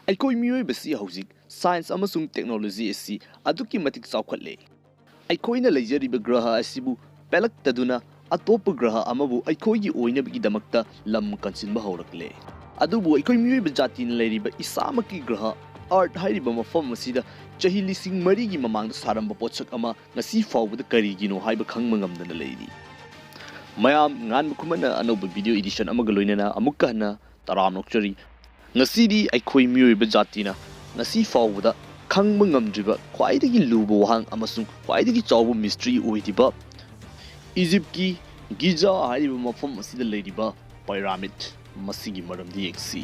ꯑꯩꯈꯣꯏ ꯃꯤꯑꯣꯏꯕꯁꯤ ꯍꯧꯖꯤꯛ ꯁꯥꯏꯟꯁ ꯑꯃꯁꯨꯡ ꯇꯦꯛꯅꯣꯂꯣꯖꯤ ꯑꯁꯤ ꯑꯗꯨꯛꯀꯤ ꯃꯇꯤꯛ ꯆꯥꯎꯈꯠꯂꯦ꯫ ꯑꯩꯈꯣꯏꯅ ꯂꯩꯖꯔꯤꯕ ꯒ꯭ꯔꯍ ꯑꯁꯤꯕꯨ ꯄꯦꯜꯂꯛꯇꯗꯨꯅ ꯑꯇꯣꯞꯄ ꯒ꯭ꯔꯍ ꯑꯃꯕꯨ ꯑꯩꯈꯣꯏꯒꯤ ꯑꯣꯏꯅꯕꯒꯤꯗꯃꯛꯇ ꯂꯝ ꯀꯟꯁꯤꯟꯕ ꯍꯧꯔꯛꯂꯦ꯫ ꯑꯗꯨꯕꯨ ꯑꯩꯈꯣꯏ ꯃꯤꯑꯣꯏꯕ ꯖꯥꯇꯤꯅ ꯂꯩꯔꯤꯕ ꯏꯁꯥꯃꯛꯀꯤ ꯒ꯭ꯔꯍ ꯑꯔꯊ ꯍꯥꯏꯔꯤꯕ ꯃꯐꯝ ꯑꯁꯤꯗ ꯆꯍꯤ 4,000ꯒꯤ ꯃꯃꯥꯡꯗ ꯁꯥꯔꯝꯕ ꯄꯣꯠꯁꯛ ꯑꯃ ꯉꯁꯤ ꯐꯥꯎꯕꯗ ꯀꯔꯤꯒꯤꯅꯣ ꯍꯥꯏꯕ ꯈꯪꯕ ꯉꯝꯗꯅ ꯂꯩꯔꯤ꯫ ꯃꯌꯥꯝ ꯉꯥꯟꯕ ꯈꯨꯃꯟꯅ ꯑꯅꯧꯕ ꯚꯤꯗꯤꯑꯣ ꯏꯗꯤꯁꯟ ꯑꯃꯒ ꯂꯣꯏꯅꯅ ꯑꯃꯨꯛꯀ ꯍꯟꯅ ꯇꯔꯥꯝ ꯅꯣꯛꯆꯔꯤ꯫ ꯉꯁꯤꯗꯤ ꯑꯩꯈꯣꯏ ꯃꯤꯑꯣꯏꯕ ꯖꯥꯇꯤꯅ ꯉꯁꯤ ꯐꯥꯎꯕꯗ ꯈꯪꯕ ꯉꯝꯗ꯭ꯔꯤꯕ ꯈ꯭ꯋꯥꯏꯗꯒꯤ ꯂꯨꯕ ꯋꯥꯍꯪ ꯑꯃꯁꯨꯡ ꯈ꯭ꯋꯥꯏꯗꯒꯤ ꯆꯥꯎꯕ ꯃꯤꯁꯇ꯭ꯔꯤ ꯑꯣꯏꯔꯤꯕ ꯏꯖꯤꯞꯇꯀꯤ ꯒꯤꯖꯥ ꯍꯥꯏꯔꯤꯕ ꯃꯐꯝ ꯑꯁꯤꯗ ꯂꯩꯔꯤꯕ ꯄꯥꯏꯔꯥꯃꯤꯗ ꯃꯁꯤꯒꯤ ꯃꯔꯝꯗ ꯌꯦꯡꯁꯤ꯫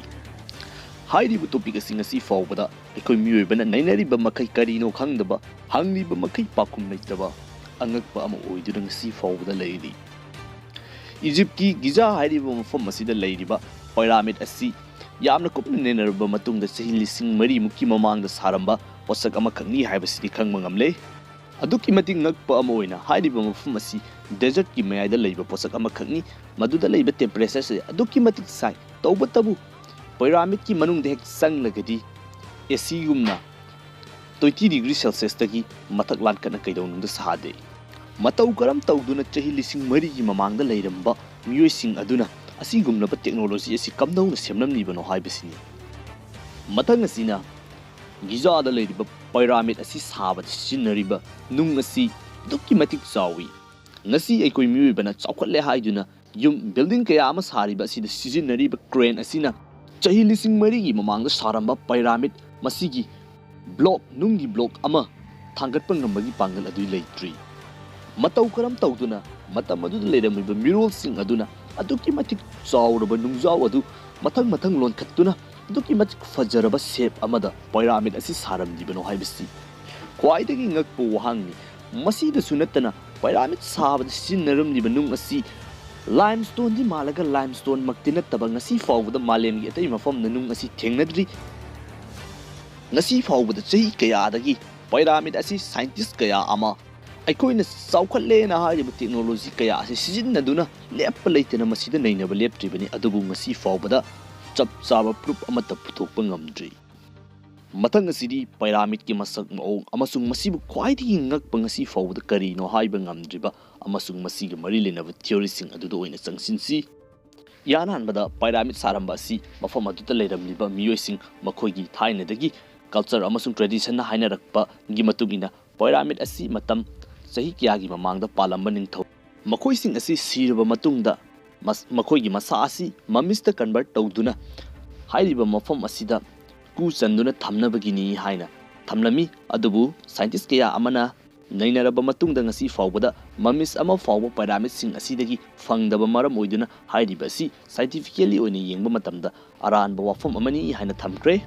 ꯍꯥꯏꯔꯤꯕ ꯇꯣꯄꯤꯛ ꯑꯁꯤ ꯉꯁꯤ ꯐꯥꯎꯕꯗ ꯑꯩꯈꯣꯏ ꯃꯤꯑꯣꯏꯕꯅ ꯅꯩꯅꯔꯤꯕ ꯃꯈꯩ ꯀꯔꯤꯅꯣ ꯈꯪꯗꯕ, ꯍꯪꯂꯤꯕ ꯃꯈꯩ ꯄꯥꯎꯈꯨꯝ ꯂꯩꯇꯕ ꯑꯉꯛꯄ ꯑꯃ ꯑꯣꯏꯗꯨꯅꯉꯁꯤ ꯐꯥꯎꯕꯗ ꯂꯩꯔꯤ꯫ ꯏꯖꯤꯞꯇꯀꯤ ꯒꯤꯖꯥ ꯍꯥꯏꯔꯤꯕ ꯃꯐꯝ ꯑꯁꯤꯗ ꯂꯩꯔꯤꯕ ꯄꯥꯏꯔꯥꯃꯤꯗ ꯑꯁꯤ ꯌꯥꯝꯅ ꯀꯨꯞꯅ ꯅꯩꯅꯔꯕ ꯃꯇꯨꯡꯗ ꯆꯍꯤ 4,000ꯃꯨꯛꯀꯤ ꯃꯃꯥꯡꯗ ꯁꯥꯔꯝꯕ ꯄꯣꯠꯁꯛ ꯑꯃꯈꯛꯅꯤ ꯍꯥꯏꯕꯁꯤꯗꯤ ꯈꯪꯕ ꯉꯝꯂꯦ꯫ ꯑꯗꯨꯛꯀꯤ ꯃꯇꯤꯛ ꯉꯛꯄ ꯑꯃ ꯑꯣꯏꯅ ꯍꯥꯏꯔꯤꯕ ꯃꯐꯝ ꯑꯁꯤ ꯗꯦꯖꯔꯠꯀꯤ ꯃꯌꯥꯏꯗ ꯂꯩꯕ ꯄꯣꯠꯁꯛ ꯑꯃꯈꯛꯅꯤ꯫ ꯃꯗꯨꯗ ꯂꯩꯕ ꯇꯦꯝꯄꯔꯦꯆꯔꯁꯦ ꯑꯗꯨꯛꯀꯤ ꯃꯇꯤꯛ ꯁꯥꯏ, ꯇꯧꯕꯇꯕꯨ ꯄꯥꯏꯔꯥꯃꯤꯗꯀꯤ ꯃꯅꯨꯡꯗ ꯍꯦꯛ ꯆꯪꯂꯒꯗꯤ ꯑꯦꯁꯤꯒꯨꯝꯅ 20 ꯗꯤꯒ꯭ꯔꯤ ꯁꯦꯜꯁꯤꯌꯁꯇꯒꯤ ꯃꯊꯛ ꯂꯥꯟꯀꯠꯅ ꯀꯩꯗꯧꯅꯨꯡꯗ ꯁꯥꯗꯦ꯫ ꯃꯇꯧ ꯀꯔꯝ ꯇꯧꯗꯨꯅ ꯆꯍꯤ 4,000ꯒꯤ ꯃꯃꯥꯡꯗ ꯂꯩꯔꯝꯕ ꯃꯤꯑꯣꯏꯁꯤꯡ ꯑꯗꯨꯅ ꯑꯁꯤꯒꯨꯝꯂꯕ ꯇꯦꯛꯅꯣꯂꯣꯖꯤ ꯑꯁꯤ ꯀꯝꯗꯧꯅ ꯁꯦꯝꯂꯝꯂꯤꯕꯅꯣ ꯍꯥꯏꯕꯁꯤꯅꯤ꯫ ꯃꯊꯪ ꯑꯁꯤꯅ ꯒꯤꯖꯥꯗ ꯂꯩꯔꯤꯕ ꯄꯥꯏꯔꯥꯃꯤꯗ ꯑꯁꯤ ꯁꯥꯕꯗ ꯁꯤꯖꯤꯟꯅꯔꯤꯕ ꯅꯨꯡ ꯑꯁꯤ ꯑꯗꯨꯛꯀꯤ ꯃꯇꯤꯛ ꯆꯥꯎꯏ꯫ ꯉꯁꯤ ꯑꯩꯈꯣꯏ ꯃꯤꯑꯣꯏꯕꯅ ꯆꯥꯎꯈꯠꯂꯦ ꯍꯥꯏꯗꯨꯅ ꯕꯤꯜꯗꯤꯡ ꯀꯌꯥ ꯑꯃ ꯁꯥꯔꯤꯕ ꯑꯁꯤꯗ ꯁꯤꯖꯤꯟꯅꯔꯤꯕ ꯀ꯭ꯔꯦꯟ ꯑꯁꯤꯅ ꯆꯍꯤ 4,000ꯒꯤ ꯃꯃꯥꯡꯗ ꯁꯥꯔꯝꯕ ꯄꯥꯏꯔꯥꯃꯤꯗ ꯃꯁꯤꯒꯤ ꯅꯨꯡꯒꯤ ꯕ꯭ꯂꯣꯛ ꯑꯃ ꯊꯥꯡꯒꯠꯄ ꯉꯝꯕꯒꯤ ꯄꯥꯡꯒꯜ ꯑꯗꯨ ꯂꯩꯇ꯭ꯔꯤ꯫ ꯃꯇꯧ ꯀꯔꯝ ꯇꯧꯗꯨꯅ ꯃꯇꯝ ꯑꯗꯨꯗ ꯂꯩꯔꯝꯃꯤꯕ ꯃꯤꯔꯣꯜꯁꯤꯡ ꯑꯗꯨꯅ ꯑꯗꯨꯛꯀꯤ ꯃꯇꯤꯛ ꯆꯥꯎꯔꯕ ꯅꯨꯡꯖꯥꯎ ꯑꯗꯨ ꯃꯊꯪ ꯂꯣꯟꯈꯠꯇꯨꯅ ꯑꯗꯨꯛꯀꯤ ꯃꯇꯤꯛ ꯐꯖꯔꯕ ꯁꯦꯞ ꯑꯃꯗ ꯄꯥꯏꯔꯥꯃꯤꯗ ꯑꯁꯤ ꯁꯥꯔꯝꯂꯤꯕꯅꯣ ꯍꯥꯏꯕꯁꯤ ꯈ꯭ꯋꯥꯏꯗꯒꯤ ꯉꯛꯄ ꯋꯥꯍꯪꯅꯤ꯫ ꯃꯁꯤꯗꯁꯨ ꯅꯠꯇꯅ ꯄꯥꯏꯔꯥꯃꯤꯗ ꯁꯥꯕꯗ ꯁꯤꯖꯤꯟꯅꯔꯝꯂꯤꯕ ꯅꯨꯡ ꯑꯁꯤ ꯂꯥꯏꯝꯁꯇꯣꯟꯗꯤ ꯃꯥꯜꯂꯒ ꯂꯥꯏꯝꯁꯇꯣꯟꯃꯛꯇꯤ ꯅꯠꯇꯕ ꯉꯁꯤ ꯐꯥꯎꯕꯗ ꯃꯥꯂꯦꯝꯒꯤ ꯑꯇꯩ ꯃꯐꯝꯗ ꯅꯨꯡ ꯑꯁꯤ ꯊꯦꯡꯅꯗ꯭ꯔꯤ꯫ ꯉꯁꯤ ꯐꯥꯎꯕꯗ ꯆꯍꯤ ꯀꯌꯥꯗꯒꯤ ꯄꯥꯏꯔꯥꯃꯤꯗ ꯑꯁꯤ ꯁꯥꯏꯟꯇꯤꯁ ꯀꯌꯥ ꯑꯃ ꯑꯩꯈꯣꯏꯅ ꯆꯥꯎꯈꯠꯂꯦꯅ ꯍꯥꯏꯔꯤꯕ ꯇꯦꯛꯅꯣꯂꯣꯖꯤ ꯀꯌꯥ ꯑꯁꯤ ꯁꯤꯖꯤꯟꯅꯗꯨꯅ ꯂꯦꯞꯄ ꯂꯩꯇꯅ ꯃꯁꯤꯗ ꯅꯩꯅꯕ ꯂꯦꯞꯇ꯭ꯔꯤꯕꯅꯤ꯫ ꯑꯗꯨꯕꯨ ꯉꯁꯤ ꯐꯥꯎꯕꯗ ꯆꯞ ꯆꯥꯕ ꯄ꯭ꯔꯨꯞ ꯑꯃꯠꯇ ꯄꯨꯊꯣꯛꯄ ꯉꯝꯗ꯭ꯔꯤ꯫ ꯃꯊꯪ ꯑꯁꯤꯗꯤ ꯄꯥꯏꯔꯥꯃꯤꯗꯀꯤ ꯃꯁꯛ ꯃꯑꯣꯡ ꯑꯃꯁꯨꯡ ꯃꯁꯤꯕꯨ ꯈ꯭ꯋꯥꯏꯗꯒꯤ ꯉꯛꯄꯉꯁꯤ ꯐꯥꯎꯕꯗ ꯀꯔꯤꯅꯣ ꯍꯥꯏꯕ ꯉꯝꯗ꯭ꯔꯤꯕ ꯑꯃꯁꯨꯡ ꯃꯁꯤꯒ ꯃꯔꯤ ꯂꯩꯅꯕ ꯊꯤꯑꯣꯔꯤꯁꯤꯡ ꯑꯗꯨꯗ ꯑꯣꯏꯅ ꯆꯪꯁꯤꯟꯁꯤ꯫ ꯏꯍꯥꯟ ꯍꯥꯟꯕꯗ ꯄꯥꯏꯔꯥꯃꯤꯗ ꯁꯥꯔꯝꯕ ꯑꯁꯤ ꯃꯐꯝ ꯑꯗꯨꯗ ꯂꯩꯔꯝꯂꯤꯕ ꯃꯤꯑꯣꯏꯁꯤꯡ ꯃꯈꯣꯏꯒꯤ ꯊꯥꯏꯅꯗꯒꯤ ꯀꯜꯆꯔ ꯑꯃꯁꯨꯡ ꯇ꯭ꯔꯦꯗꯤꯁꯟꯅ ꯍꯥꯏꯅꯔꯛꯄꯒꯤ ꯃꯇꯨꯡꯏꯟꯅ ꯄꯥꯏꯔꯥꯃꯤꯗ ꯑꯁꯤ ꯆꯍꯤ ꯀꯌꯥꯒꯤ ꯃꯃꯥꯡꯗ ꯄꯥꯜꯂꯝꯕ ꯅꯤꯡꯊꯧ ꯃꯈꯣꯏꯁꯤꯡ ꯑꯁꯤ ꯁꯤꯔꯕ ꯃꯇꯨꯡꯗ ꯃꯈꯣꯏꯒꯤ ꯃꯁꯥ ꯑꯁꯤ ꯃꯃꯤꯁꯇ ꯀꯟꯚꯔꯠ ꯇꯧꯗꯨꯅ ꯍꯥꯏꯔꯤꯕ ꯃꯐꯝ ꯑꯁꯤꯗ ꯀꯨ ꯆꯟꯗꯨꯅ ꯊꯝꯅꯕꯒꯤꯅꯤ ꯍꯥꯏꯅ ꯊꯝꯂꯝꯃꯤ꯫ ꯑꯗꯨꯕꯨ ꯁꯥꯏꯟꯇꯤꯁ ꯀꯌꯥ ꯑꯃꯅ ꯅꯩꯅꯔꯕ ꯃꯇꯨꯡꯗꯉꯁꯤ ꯐꯥꯎꯕꯗ ꯃꯃꯤꯁ ꯑꯃ ꯐꯥꯎꯕ ꯄꯥꯏꯔꯥꯃꯤꯗꯁꯤꯡ ꯑꯁꯤꯗꯒꯤ ꯐꯪꯗꯕ ꯃꯔꯝ ꯑꯣꯏꯗꯨꯅ ꯍꯥꯏꯔꯤꯕ ꯑꯁꯤ ꯁꯥꯏꯟꯇꯤꯐꯤꯀꯦꯜꯂꯤ ꯑꯣꯏꯅ ꯌꯦꯡꯕ ꯃꯇꯝꯗ ꯑꯔꯥꯟꯕ ꯋꯥꯐꯝ ꯑꯃꯅꯤ ꯍꯥꯏꯅ ꯊꯝꯈ꯭ꯔꯦ꯫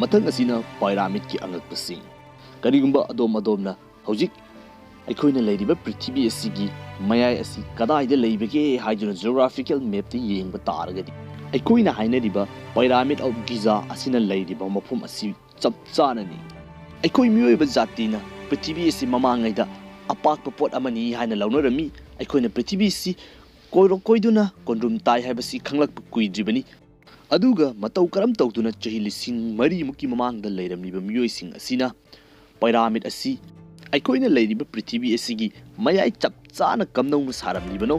ꯃꯊꯪ ꯑꯁꯤꯅ ꯄꯥꯏꯔꯥꯃꯤꯗꯀꯤ ꯑꯉꯛꯄꯁꯤꯡ꯫ ꯀꯔꯤꯒꯨꯝꯕ ꯑꯗꯣꯝꯅ ꯍꯧꯖꯤꯛ ꯑꯩꯈꯣꯏꯅ ꯂꯩꯔꯤꯕ ꯄ꯭ꯔꯤꯊꯤꯕꯤ ꯑꯁꯤꯒꯤ ꯃꯌꯥꯏ ꯑꯁꯤ ꯀꯗꯥꯏꯗ ꯂꯩꯕꯒꯦ ꯍꯥꯏꯗꯨꯅ ꯖꯤꯑꯣꯒ꯭ꯔꯥꯐꯤꯀꯦꯜ ꯃꯦꯞꯇ ꯌꯦꯡꯕ ꯇꯥꯔꯒꯗꯤ ꯑꯩꯈꯣꯏꯅ ꯍꯥꯏꯅꯔꯤꯕ ꯄꯥꯏꯔꯥꯃꯤꯗ ꯑꯣꯐ ꯒꯤꯖꯥ ꯑꯁꯤꯅ ꯂꯩꯔꯤꯕ ꯃꯐꯝ ꯑꯁꯤ ꯆꯞ ꯆꯥꯅꯅꯤ꯫ ꯑꯩꯈꯣꯏ ꯃꯤꯑꯣꯏꯕ ꯖꯥꯇꯤꯅ ꯄ꯭ꯔꯤꯊꯤꯕꯤ ꯑꯁꯤ ꯃꯃꯥꯡꯉꯩꯗ ꯑꯄꯥꯛꯄ ꯄꯣꯠ ꯑꯃꯅꯤ ꯍꯥꯏꯅ ꯂꯧꯅꯔꯝꯃꯤ꯫ ꯑꯩꯈꯣꯏꯅ ꯄ꯭ꯔꯤꯊꯤꯕꯤ ꯑꯁꯤ ꯀꯣꯏꯗꯨꯅ ꯀꯣꯟꯗ꯭रुꯝ ꯇꯥꯏ ꯍꯥꯏꯕꯁꯤ ꯈꯪꯂꯛꯄ ꯀꯨꯏꯗ꯭ꯔꯤꯕꯅꯤ꯫ ꯑꯗꯨꯒ ꯃꯇꯧ ꯀꯔꯝ ꯇꯧꯗꯨꯅ ꯆꯍꯤ 4,000ꯃꯨꯛꯀꯤ ꯃꯃꯥꯡꯗ ꯂꯩꯔꯝꯂꯤꯕ ꯃꯤꯑꯣꯏꯁꯤꯡ ꯑꯁꯤꯅ ꯄꯥꯏꯔꯥꯃꯤꯗ ꯑꯁꯤ ꯑꯩꯈꯣꯏꯅ ꯂꯩꯔꯤꯕ ꯄ꯭ꯔꯤꯊꯤꯕꯤ ꯑꯁꯤꯒꯤ ꯃꯌꯥꯏ ꯆꯞ ꯆꯥꯅ ꯀꯝꯗꯧꯅ ꯁꯥꯔꯝꯂꯤꯕꯅꯣ꯫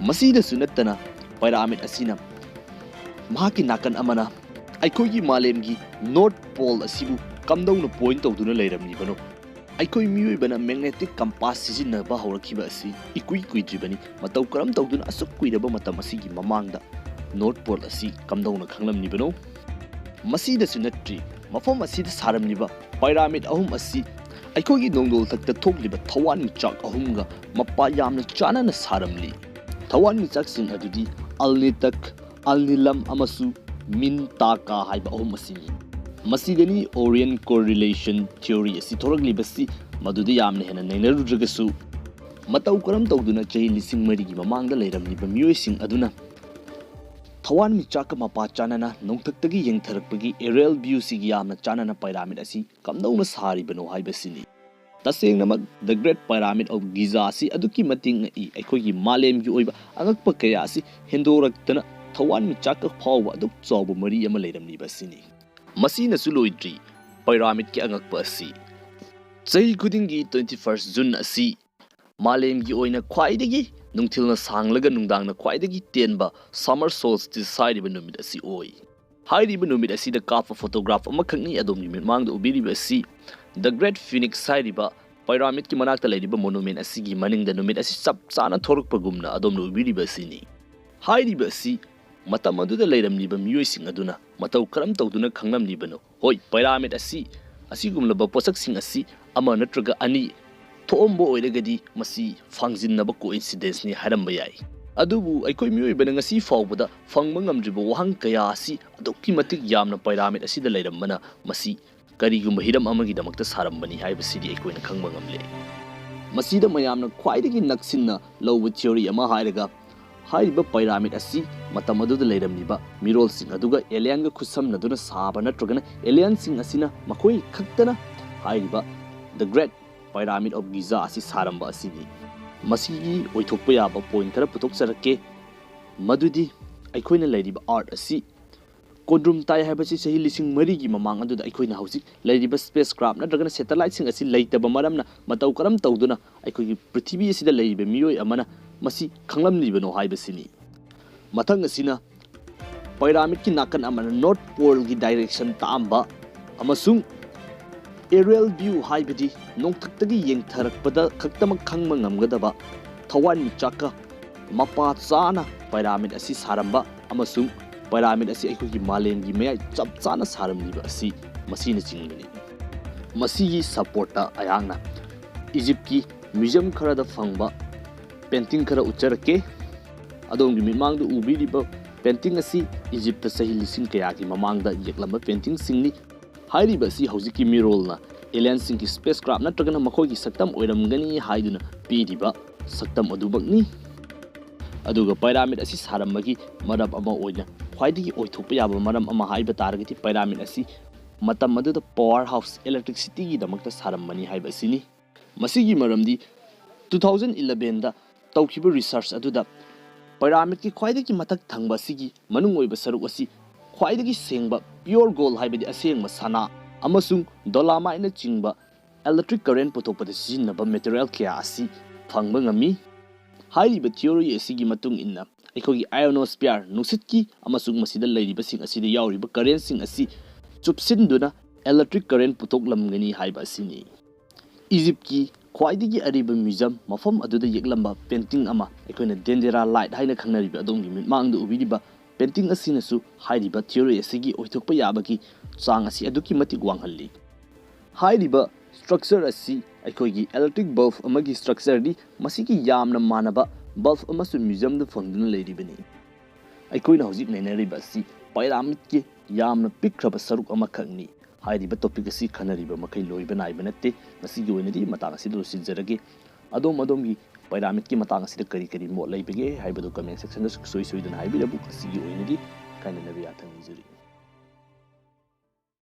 ꯃꯁꯤꯗꯁꯨ ꯅꯠꯇꯅ ꯄꯥꯏꯔꯥꯃꯤꯗ ꯑꯁꯤꯅ ꯃꯍꯥꯛꯀꯤ ꯅꯥꯀꯟ ꯑꯃꯅ ꯑꯩꯈꯣꯏꯒꯤ ꯃꯥꯂꯦꯝꯒꯤ ꯅꯣꯔꯠ ꯄꯣꯜ ꯑꯁꯤꯕꯨ ꯀꯝꯗꯧꯅ ꯄꯣꯏꯟ ꯇꯧꯗꯨꯅ ꯂꯩꯔꯝꯂꯤꯕꯅꯣ꯫ ꯑꯩꯈꯣꯏ ꯃꯤꯑꯣꯏꯕꯅ ꯃꯦꯒꯅꯦꯇꯤꯛ ꯀꯝꯄꯥꯁ ꯁꯤꯖꯤꯟꯅꯕ ꯍꯧꯔꯛꯈꯤꯕ ꯑꯁꯤ ꯏꯀꯨꯏ ꯀꯨꯏꯗ꯭ꯔꯤꯕꯅꯤ꯫ ꯃꯇꯧ ꯀꯔꯝ ꯇꯧꯗꯨꯅ ꯑꯁꯨꯛ ꯀꯨꯏꯔꯕ ꯃꯇꯝ ꯑꯁꯤꯒꯤ ꯃꯃꯥꯡꯗ ꯅꯣꯔꯠ ꯄꯣꯜ ꯑꯁꯤ ꯀꯝꯗꯧꯅ ꯈꯪꯂꯝꯂꯤꯕꯅꯣ꯫ ꯃꯁꯤꯗꯁꯨ ꯅꯠꯇ꯭ꯔꯤ, ꯃꯐꯝ ꯑꯁꯤꯗ ꯁꯥꯔꯝꯂꯤꯕ ꯄꯥꯏꯔꯥꯃꯤꯗ 3 ꯑꯁꯤ ꯑꯩꯈꯣꯏꯒꯤ ꯅꯣꯡꯗꯣꯜꯊꯛꯇ ꯊꯣꯛꯂꯤꯕ ꯊꯋꯥꯟꯃꯤꯆꯥꯛ 3ꯒ ꯃꯄꯥ ꯌꯥꯝꯅ ꯆꯥꯟꯅꯅ ꯁꯥꯔꯝꯂꯤ꯫ ꯊꯋꯥꯟꯃꯤꯆꯥꯛꯁꯤꯡ ꯑꯗꯨꯗꯤ ꯑꯜꯅꯤꯇꯛ, ꯑꯜꯅꯤꯂꯝ ꯑꯃꯁꯨꯡ ꯃꯤꯟꯇꯥꯀꯥ ꯍꯥꯏꯕ 3 ꯑꯁꯤꯅꯤ꯫ ꯃꯁꯤꯗꯅꯤ ꯑꯣꯔꯤꯌꯟ ꯀꯣꯔꯤꯂꯦꯁꯟ ꯊꯤꯑꯣꯔꯤ ꯑꯁꯤ ꯊꯣꯔꯛꯂꯤꯕꯁꯤ꯫ ꯃꯗꯨꯗ ꯌꯥꯝꯅ ꯍꯦꯟꯅ ꯅꯩꯅꯔꯨꯗ꯭ꯔꯒꯁꯨ ꯃꯇꯧ ꯀꯔꯝ ꯇꯧꯗꯨꯅ ꯆꯍꯤ 4,000ꯒꯤ ꯃꯃꯥꯡꯗ ꯂꯩꯔꯝꯂꯤꯕ ꯃꯤꯑꯣꯏꯁꯤꯡ ꯑꯗꯨꯅ ꯊꯋꯥꯟꯃꯤꯆꯥꯛꯀ ꯃꯄꯥ ꯆꯥꯟꯅꯅ ꯅꯣꯡꯊꯛꯇꯒꯤ ꯌꯦꯡꯊꯔꯛꯄꯒꯤ ꯑꯦꯔꯤꯌꯦꯜ ꯚ꯭ꯌꯨꯁꯤꯒꯤ ꯌꯥꯝꯅ ꯆꯥꯟꯅꯅ ꯄꯥꯏꯔꯥꯃꯤꯗ ꯑꯁꯤ ꯀꯝꯗꯧꯅ ꯁꯥꯔꯤꯕꯅꯣ ꯍꯥꯏꯕꯁꯤꯅꯤ꯫ ꯇꯁꯦꯡꯅꯃꯛ ꯗ ꯒ꯭ꯔꯦꯠ ꯄꯥꯏꯔꯥꯃꯤꯗ ꯑꯣꯐ ꯒꯤꯖꯥ ꯑꯁꯤ ꯑꯗꯨꯛꯀꯤ ꯃꯇꯤꯛ ꯉꯛꯏ꯫ ꯑꯩꯈꯣꯏꯒꯤ ꯃꯥꯂꯦꯝꯒꯤ ꯑꯣꯏꯕ ꯑꯉꯛꯄ ꯀꯌꯥ ꯑꯁꯤ ꯍꯦꯟꯗꯣꯔꯛꯇꯅ ꯊꯋꯥꯟꯃꯤꯆꯥꯛꯀ ꯐꯥꯎꯕ ꯑꯗꯨꯛ ꯆꯥꯎꯕ ꯃꯔꯤ ꯑꯃ ꯂꯩꯔꯝꯂꯤꯕ ꯑꯁꯤꯅꯤ꯫ ꯃꯁꯤꯅꯁꯨ ꯂꯣꯏꯗ꯭ꯔꯤ ꯄꯥꯏꯔꯥꯃꯤꯗꯀꯤ ꯑꯉꯛꯄ ꯑꯁꯤ ꯆꯍꯤ ꯈꯨꯗꯤꯡꯒꯤ 21 ꯖꯨꯟ ꯑꯁꯤ ꯃꯥꯂꯦꯝꯒꯤ ꯑꯣꯏꯅ ꯈ꯭ꯋꯥꯏꯗꯒꯤ ꯅꯨꯡꯊꯤꯜꯅ ꯁꯥꯡꯂꯒ ꯅꯨꯡꯗꯥꯡꯅ ꯈ꯭ꯋꯥꯏꯗꯒꯤ ꯇꯦꯟꯕ ꯁꯝꯃꯔ ꯁꯣꯜꯁꯇꯤꯁ ꯍꯥꯏꯔꯤꯕ ꯅꯨꯃꯤꯠ ꯑꯁꯤ ꯑꯣꯏ꯫ ꯍꯥꯏꯔꯤꯕ ꯅꯨꯃꯤꯠ ꯑꯁꯤꯗ ꯀꯥꯞꯄ ꯐꯣꯇꯣꯒ꯭ꯔꯥꯐ ꯑꯃꯈꯛꯅꯤ ꯑꯗꯣꯝꯒꯤ ꯃꯤꯠꯃꯥꯡꯗ ꯎꯕꯤꯔꯤꯕ ꯑꯁꯤ ꯗ ꯒ꯭ꯔꯦꯠ ꯐꯤꯅꯤꯛꯁ ꯍꯥꯏꯔꯤꯕ ꯄꯥꯏꯔꯥꯃꯤꯗꯀꯤ ꯃꯅꯥꯛꯇ ꯂꯩꯔꯤꯕ ꯃꯣꯅꯨꯃꯦꯟ ꯑꯁꯤꯒꯤ ꯃꯅꯤꯡꯗ ꯅꯨꯃꯤꯠ ꯑꯁꯤ ꯆꯞ ꯆꯥꯅ ꯊꯣꯔꯛꯄꯒꯨꯝꯅ ꯑꯗꯣꯝꯅ ꯎꯕꯤꯔꯤꯕ ꯑꯁꯤꯅꯤ꯫ ꯍꯥꯏꯔꯤꯕ ꯑꯁꯤ ꯃꯇꯝ ꯑꯗꯨꯗ ꯂꯩꯔꯝꯂꯤꯕ ꯃꯤꯑꯣꯏꯁꯤꯡ ꯑꯗꯨꯅ ꯃꯇꯧ ꯀꯔꯝ ꯇꯧꯗꯨꯅ ꯈꯪꯂꯝꯂꯤꯕꯅꯣ? ꯍꯣꯏ, ꯄꯥꯏꯔꯥꯃꯤꯗ ꯑꯁꯤꯒꯨꯝꯂꯕ ꯄꯣꯠꯁꯛꯁꯤꯡ ꯑꯁꯤ ꯑꯃ ꯅꯠꯇ꯭ꯔꯒ ꯑꯅꯤ ꯊꯣꯛꯑꯝꯕ ꯑꯣꯏꯔꯒꯗꯤ ꯃꯁꯤ ꯐꯥꯡꯖꯤꯟꯅꯕ ꯀꯣꯏꯟꯁꯤꯗꯦꯟꯁꯅꯤ ꯍꯥꯏꯔꯝꯕ ꯌꯥꯏ꯫ ꯑꯗꯨꯕꯨ ꯑꯩꯈꯣꯏ ꯃꯤꯑꯣꯏꯕꯅ ꯉꯁꯤ ꯐꯥꯎꯕꯗ ꯐꯪꯕ ꯉꯝꯗ꯭ꯔꯤꯕ ꯋꯥꯍꯪ ꯀꯌꯥ ꯑꯁꯤ ꯑꯗꯨꯛꯀꯤ ꯃꯇꯤꯛ ꯌꯥꯝꯅ ꯄꯥꯏꯔꯥꯃꯤꯗ ꯑꯁꯤꯗ ꯂꯩꯔꯝꯕꯅ ꯃꯁꯤ ꯀꯔꯤꯒꯨꯝꯕ ꯍꯤꯔꯝ ꯑꯃꯒꯤꯗꯃꯛꯇ ꯁꯥꯔꯝꯕꯅꯤ ꯍꯥꯏꯕꯁꯤꯗꯤ ꯑꯩꯈꯣꯏꯅ ꯈꯪꯕ ꯉꯝꯂꯦ꯫ ꯃꯁꯤꯗ ꯃꯌꯥꯝꯅ ꯈ꯭ꯋꯥꯏꯗꯒꯤ ꯅꯛꯁꯤꯟꯅ ꯂꯧꯕ ꯊꯤꯑꯣꯔꯤ ꯑꯃ ꯍꯥꯏꯔꯒ ꯍꯥꯏꯔꯤꯕ ꯄꯥꯏꯔꯥꯃꯤꯗ ꯑꯁꯤ ꯃꯇꯝ ꯑꯗꯨꯗ ꯂꯩꯔꯝꯂꯤꯕ ꯃꯤꯔꯣꯜꯁꯤꯡ ꯑꯗꯨꯒ ꯑꯦꯂꯤꯌꯟꯒ ꯈꯨꯠꯁꯝꯅꯗꯨꯅ ꯁꯥꯕ ꯅꯠꯇ꯭ꯔꯒꯅ ꯑꯦꯂꯤꯌꯟꯁꯤꯡ ꯑꯁꯤꯅ ꯃꯈꯣꯏ ꯈꯛꯇꯅ ꯍꯥꯏꯔꯤꯕ ꯗ ꯒ꯭ꯔꯦꯠ ꯄꯥꯏꯔꯥꯃꯤꯗ ꯑꯣꯐ ꯒꯤꯖꯥ ꯑꯁꯤ ꯁꯥꯔꯝꯕ ꯑꯁꯤꯅꯤ꯫ ꯃꯁꯤꯒꯤ ꯑꯣꯏꯊꯣꯛꯄ ꯌꯥꯕ ꯄꯣꯏꯟꯠ ꯈꯔ ꯄꯨꯊꯣꯛꯆꯔꯛꯀꯦ, ꯃꯗꯨꯗꯤ ꯑꯩꯈꯣꯏꯅ ꯂꯩꯔꯤꯕ ꯑꯥꯔꯠ ꯑꯁꯤ ꯀꯣꯗ꯭ꯔꯨꯝ ꯇꯥꯏ ꯍꯥꯏꯕꯁꯤ ꯆꯍꯤ 4,000 ꯃꯃꯥꯡ ꯑꯗꯨꯗ ꯑꯩꯈꯣꯏꯅ ꯍꯧꯖꯤꯛ ꯂꯩꯔꯤꯕ ꯁ꯭ꯄꯦꯁ ꯀ꯭ꯔꯥꯐ ꯅꯠꯇ꯭ꯔꯒꯅ ꯁꯦꯇꯦꯂꯥꯏꯠꯁꯤꯡ ꯑꯁꯤ ꯂꯩꯇꯕ ꯃꯔꯝꯅ ꯃꯇꯧ ꯀꯔꯝ ꯇꯧꯗꯨꯅ ꯑꯩꯈꯣꯏꯒꯤ ꯄ꯭ꯔꯤꯊꯤꯕꯤ ꯑꯁꯤꯗ ꯂꯩꯔꯤꯕ ꯃꯤꯑꯣꯏ ꯑꯃꯅ ꯃꯁꯤ ꯈꯪꯂꯝꯂꯤꯕꯅꯣ ꯍꯥꯏꯕꯁꯤꯅꯤ꯫ ꯃꯊꯪ ꯑꯁꯤꯅ ꯄꯥꯏꯔꯥꯃꯤꯗꯀꯤ ꯅꯥꯀꯟ ꯑꯃꯅ ꯅꯣꯔꯊ ꯄꯣꯜꯒꯤ ꯗꯥꯏꯔꯦꯛꯁꯟ ꯇꯥꯛꯑꯝꯕ ꯑꯃꯁꯨꯡ ꯑꯦꯔꯤꯌꯦꯜ ꯚ꯭ꯌꯨ ꯍꯥꯏꯕꯗꯤ ꯅꯣꯡꯊꯛꯇꯒꯤ ꯌꯦꯡꯊꯔꯛꯄꯗ ꯈꯛꯇꯃꯛ ꯈꯪꯕ ꯉꯝꯒꯗꯕ ꯊꯋꯥꯟꯃꯤꯆꯥꯛꯀ ꯃꯄꯥ ꯆꯥꯅ ꯄꯥꯏꯔꯥꯃꯤꯗ ꯑꯁꯤ ꯁꯥꯔꯝꯕ ꯑꯃꯁꯨꯡ ꯄꯥꯏꯔꯥꯃꯤꯗ ꯑꯁꯤ ꯑꯩꯈꯣꯏꯒꯤ ꯃꯥꯂꯦꯝꯒꯤ ꯃꯌꯥꯏ ꯆꯞ ꯆꯥꯅ ꯁꯥꯔꯝꯂꯤꯕ ꯑꯁꯤ ꯃꯁꯤꯅꯆꯤꯡꯕꯅꯤ꯫ ꯃꯁꯤꯒꯤ ꯁꯄꯣꯔꯠꯇ ꯑꯩꯍꯥꯛꯅ ꯏꯖꯤꯞꯀꯤ ꯃ꯭ꯌꯨꯖꯤꯌꯝ ꯈꯔꯗ ꯐꯪꯕ ꯄꯦꯟꯇꯤꯡ ꯈꯔ ꯎꯠꯆꯔꯛꯀꯦ꯫ ꯑꯗꯣꯝꯒꯤ ꯃꯤꯠꯃꯥꯡꯗ ꯎꯕꯤꯔꯤꯕ ꯄꯦꯟꯇꯤꯡ ꯑꯁꯤ ꯏꯖꯤꯞꯇ ꯆꯍꯤ 1000 ꯀꯌꯥꯒꯤ ꯃꯃꯥꯡꯗ ꯌꯦꯛꯂꯝꯕ ꯄꯦꯟꯇꯤꯡꯁꯤꯡꯅꯤ꯫ ꯍꯥꯏꯔꯤꯕ ꯑꯁꯤ ꯍꯧꯖꯤꯛꯀꯤ ꯃꯤꯔꯣꯜꯅ ꯑꯦꯂꯤꯌꯟꯁꯤꯡꯒꯤ ꯁ꯭ꯄꯦꯁ ꯀ꯭ꯔꯥꯐ ꯅꯠꯇ꯭ꯔꯒꯅ ꯃꯈꯣꯏꯒꯤ ꯁꯛꯇꯝ ꯑꯣꯏꯔꯝꯒꯅꯤ ꯍꯥꯏꯗꯨꯅ ꯄꯤꯔꯤꯕ ꯁꯛꯇꯝ ꯑꯗꯨꯃꯛꯅꯤ꯫ ꯑꯗꯨꯒ ꯄꯥꯏꯔꯥꯃꯤꯗ ꯑꯁꯤ ꯁꯥꯔꯝꯕꯒꯤ ꯃꯔꯝ ꯑꯃ ꯑꯣꯏꯅ ꯈ꯭ꯋꯥꯏꯗꯒꯤ ꯑꯣꯏꯊꯣꯛꯄ ꯌꯥꯕ ꯃꯔꯝ ꯑꯃ ꯍꯥꯏꯕ ꯇꯥꯔꯒꯗꯤ ꯄꯥꯏꯔꯥꯃꯤꯗ ꯑꯁꯤ ꯃꯇꯝ ꯑꯗꯨꯗ ꯄꯥꯋꯔ ꯍꯥꯎꯁ ꯏꯂꯦꯛꯇ꯭ꯔꯤꯁꯤꯇꯤꯒꯤꯗꯃꯛꯇ ꯁꯥꯔꯝꯕꯅꯤ ꯍꯥꯏꯕ ꯑꯁꯤꯅꯤ꯫ ꯃꯁꯤꯒꯤ ꯃꯔꯝꯗꯤ 2011ꯗ ꯇꯧꯈꯤꯕ ꯔꯤꯁꯔꯆ ꯑꯗꯨꯗ ꯄꯥꯏꯔꯥꯃꯤꯗꯀꯤ ꯈ꯭ꯋꯥꯏꯗꯒꯤ ꯃꯊꯛ ꯊꯪꯕ ꯑꯁꯤꯒꯤ ꯃꯅꯨꯡ ꯑꯣꯏꯕ ꯁꯔꯨꯛ ꯑꯁꯤ ꯈ꯭ꯋꯥꯏꯗꯒꯤ ꯁꯦꯡꯕ ꯄꯤꯌꯣꯔ ꯒꯣꯜ ꯍꯥꯏꯕꯗꯤ ꯑꯁꯦꯡꯕ ꯁꯅꯥ ꯑꯃꯁꯨꯡ ꯗꯣꯂꯥꯃꯥꯏꯠꯅ ꯆꯤꯡꯕ electric current ꯄꯨꯊꯣꯛꯄꯗ ꯁꯤꯖꯤꯟꯅꯕ ꯃꯦꯇꯔꯤꯌꯦꯜ ꯀꯌꯥ ꯑꯁꯤ ꯐꯪꯕ ꯉꯝꯃꯤ꯫ ꯍꯥꯏꯔꯤꯕ ꯊꯤꯑꯣꯔꯤ ꯑꯁꯤꯒꯤ ꯃꯇꯨꯡ ꯏꯟꯅ ꯑꯩꯈꯣꯏꯒꯤ ꯑꯥꯏꯑꯣꯅꯣꯁꯐꯤꯌꯔ ꯅꯨꯡꯁꯤꯠꯀꯤ ꯑꯃꯁꯨꯡ ꯃꯁꯤꯗ ꯂꯩꯔꯤꯕꯁꯤꯡ ꯑꯁꯤꯗ ꯌꯥꯎꯔꯤꯕ ꯀꯔꯦꯟꯁꯤꯡ ꯑꯁꯤ ꯆꯨꯞꯁꯤꯟꯗꯨꯅ electric current ꯄꯨꯊꯣꯛꯂꯝꯒꯅꯤ ꯍꯥꯏꯕ ꯑꯁꯤꯅꯤ꯫ ꯏꯖꯤꯞꯀꯤ ꯈ꯭ꯋꯥꯏꯗꯒꯤ ꯑꯔꯤꯕ ꯃ꯭ꯌꯨꯖꯤꯌꯝ ꯃꯐꯝ ꯑꯗꯨꯗ ꯌꯦꯛꯂꯝꯕ ꯄꯦꯟꯇꯤꯡ ꯑꯃ ꯑꯩꯈꯣꯏꯅ ꯗꯦꯟꯗꯦꯔꯥ ꯂꯥꯏꯠ ꯍꯥꯏꯅ ꯈꯪꯅꯔꯤꯕ ꯑꯗꯣꯝꯒꯤ ꯃꯤꯠꯃꯥꯡꯗ ꯎꯕꯤꯔꯤꯕ ꯄꯦꯟꯇꯤꯡ ꯑꯁꯤꯅꯁꯨ ꯍꯥꯏꯔꯤꯕ ꯊꯤꯑꯣꯔꯤ ꯑꯁꯤꯒꯤ ꯑꯣꯏꯊꯣꯛꯄ ꯌꯥꯕꯒꯤ ꯆꯥꯡ ꯑꯁꯤ ꯑꯗꯨꯛꯀꯤ ꯃꯇꯤꯛ ꯋꯥꯡꯍꯜꯂꯤ꯫ ꯍꯥꯏꯔꯤꯕ ꯁꯇ꯭ꯔꯛꯆꯔ ꯑꯁꯤ ꯑꯩꯈꯣꯏꯒꯤ ꯏꯂꯦꯛꯇ꯭ꯔꯤꯛ ꯕꯜꯕ ꯑꯃꯒꯤ ꯁꯇ꯭ꯔꯛꯆꯔꯅꯤ꯫ ꯃꯁꯤꯒꯤ ꯌꯥꯝꯅ ꯃꯥꯟꯅꯕ ꯕꯜꯕ ꯑꯃꯁꯨ ꯃ꯭ꯌꯨꯖꯤꯌꯝꯗ ꯐꯪꯗꯨꯅ ꯂꯩꯔꯤꯕꯅꯤ꯫ ꯑꯩꯈꯣꯏꯅ ꯍꯧꯖꯤꯛ ꯅꯩꯅꯔꯤꯕ ꯑꯁꯤ ꯄꯥꯏꯔꯥꯃꯤꯗꯀꯤ ꯌꯥꯝꯅ ꯄꯤꯛꯈ꯭ꯔꯕ ꯁꯔꯨꯛ ꯑꯃꯈꯛꯅꯤ꯫ ꯍꯥꯏꯔꯤꯕ ꯇꯣꯄꯤꯛ ꯑꯁꯤ ꯈꯟꯅꯔꯤꯕ ꯃꯈꯩ ꯂꯣꯏꯕ ꯅꯥꯏꯕ ꯅꯠꯇꯦ꯫ ꯉꯁꯤꯒꯤ ꯑꯣꯏꯅꯗꯤ ꯃꯇꯥꯡ ꯑꯁꯤꯗ ꯂꯣꯏꯁꯤꯟꯖꯔꯒꯦ꯫ ꯑꯗꯣꯝꯒꯤ ꯄꯥꯏꯔꯥꯃꯤꯗꯀꯤ ꯃꯇꯥꯡ ꯑꯁꯤꯗ ꯀꯔꯤ ꯃꯣꯠ ꯂꯩꯕꯒꯦ ꯍꯥꯏꯕꯗꯨ ꯀꯃꯦꯟꯠ ꯁꯦꯛꯁꯟꯗ ꯁꯨꯡꯁꯣꯏ ꯁꯣꯏꯗꯅ ꯍꯥꯏꯕꯤꯔꯛꯎ꯫ ꯉꯁꯤꯒꯤ ꯑꯣꯏꯅꯗꯤ ꯀꯥꯏꯅꯅꯕ ꯌꯥꯊꯪ ꯅꯤꯖꯔꯤ꯫